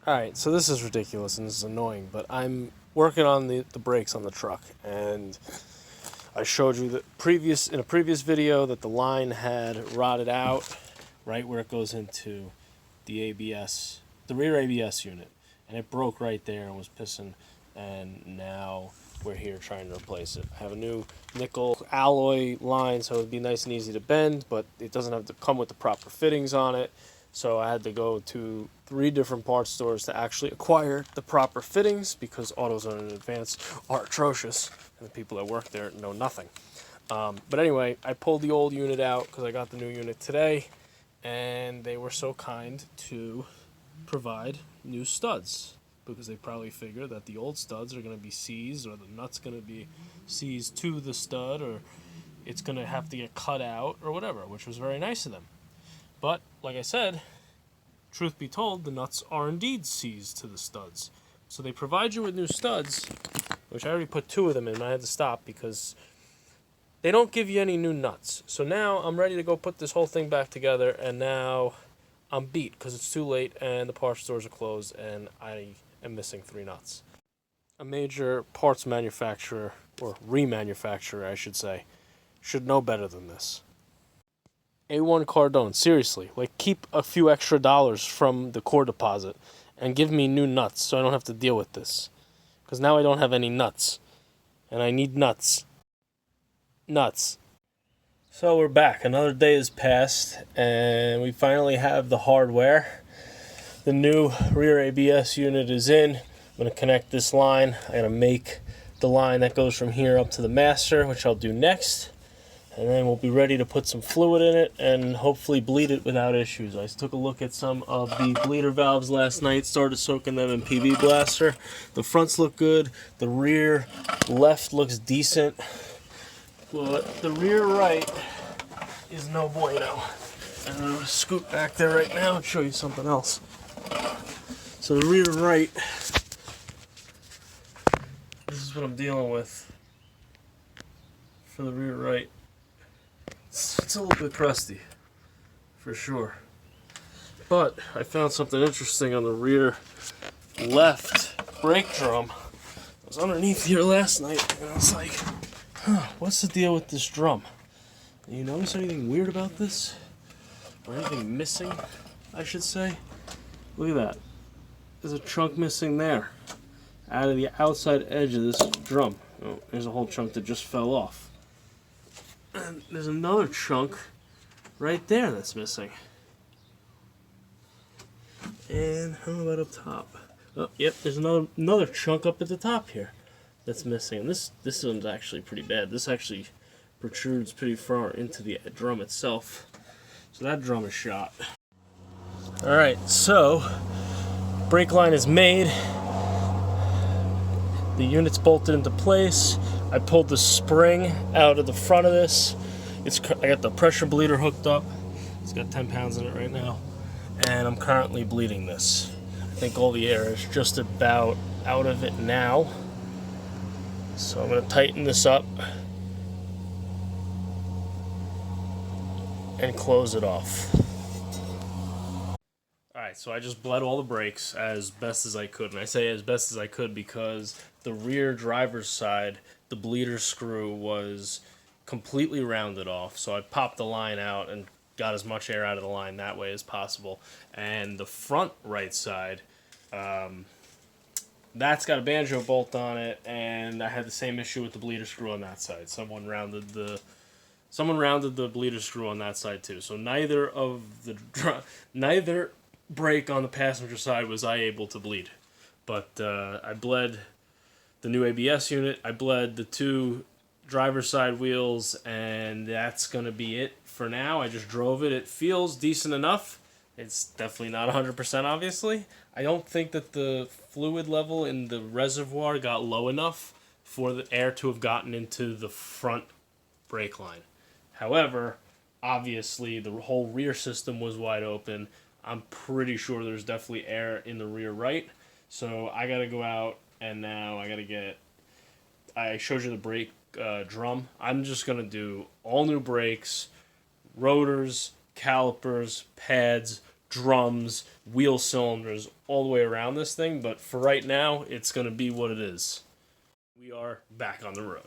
Alright, so this is ridiculous and this is annoying, but I'm working on the brakes on the truck, and I showed you in a previous video that the line had rotted out right where it goes into the ABS, the rear ABS unit, and it broke right there and was pissing, and now we're here trying to replace it. I have a new nickel alloy line, so it would be nice and easy to bend, but it doesn't have to come with the proper fittings on it. So I had to go to 3 different parts stores to actually acquire the proper fittings, because AutoZone and Advance are atrocious, and the people that work there know nothing. But anyway, I pulled the old unit out because I got the new unit today, and they were so kind to provide new studs, because they probably figure that the old studs are going to be seized, or the nut's going to be seized to the stud, or it's going to have to get cut out, or whatever, which was very nice of them. But, like I said, truth be told, the nuts are indeed seized to the studs. So they provide you with new studs, which I already put 2 of them in, and I had to stop because they don't give you any new nuts. So now I'm ready to go put this whole thing back together, and now I'm beat because it's too late and the parts stores are closed and I am missing 3 nuts. A major parts manufacturer, or remanufacturer I should say, should know better than this. A1 Cardone, seriously, like, keep a few extra dollars from the core deposit and give me new nuts so I don't have to deal with this. Because now I don't have any nuts. And I need nuts. Nuts. So we're back. Another day has passed and we finally have the hardware. The new rear ABS unit is in. I'm going to connect this line. I'm going to make the line that goes from here up to the master, which I'll do next. And then we'll be ready to put some fluid in it and hopefully bleed it without issues. I took a look at some of the bleeder valves last night, started soaking them in PB Blaster. The fronts look good. The rear left looks decent. But the rear right is no bueno. And I'm going to scoot back there right now and show you something else. So the rear right, this is what I'm dealing with for the rear right. It's a little bit crusty, for sure. But I found something interesting on the rear left brake drum. I was underneath here last night, and I was like, what's the deal with this drum? Do you notice anything weird about this? Or anything missing, I should say? Look at that. There's a chunk missing there, out of the outside edge of this drum. Oh, there's a whole chunk that just fell off. And there's another chunk right there that's missing. And how about up top? Oh, yep, there's another chunk up at the top here that's missing. And this one's actually pretty bad. This actually protrudes pretty far into the drum itself. So that drum is shot. Alright, so brake line is made. The unit's bolted into place. I pulled the spring out of the front of this. I got the pressure bleeder hooked up. It's got 10 pounds in it right now. And I'm currently bleeding this. I think all the air is just about out of it now. So I'm going to tighten this up and close it off. Alright, so I just bled all the brakes as best as I could. And I say as best as I could because the rear driver's side, the bleeder screw was completely rounded off. So I popped the line out and got as much air out of the line that way as possible. And the front right side, that's got a banjo bolt on it, and I had the same issue with the bleeder screw on that side. Someone rounded the bleeder screw on that side too. So neither brake on the passenger side was I able to bleed. But I bled the new ABS unit, I bled the 2 driver's side wheels, and that's going to be it for now. I just drove it. It feels decent enough. It's definitely not 100%, obviously. I don't think that the fluid level in the reservoir got low enough for the air to have gotten into the front brake line. However, obviously, the whole rear system was wide open. I'm pretty sure there's definitely air in the rear right. So I got to go out, and now I showed you the brake drum. I'm just going to do all new brakes, rotors, calipers, pads, drums, wheel cylinders, all the way around this thing. But for right now, it's going to be what it is. We are back on the road.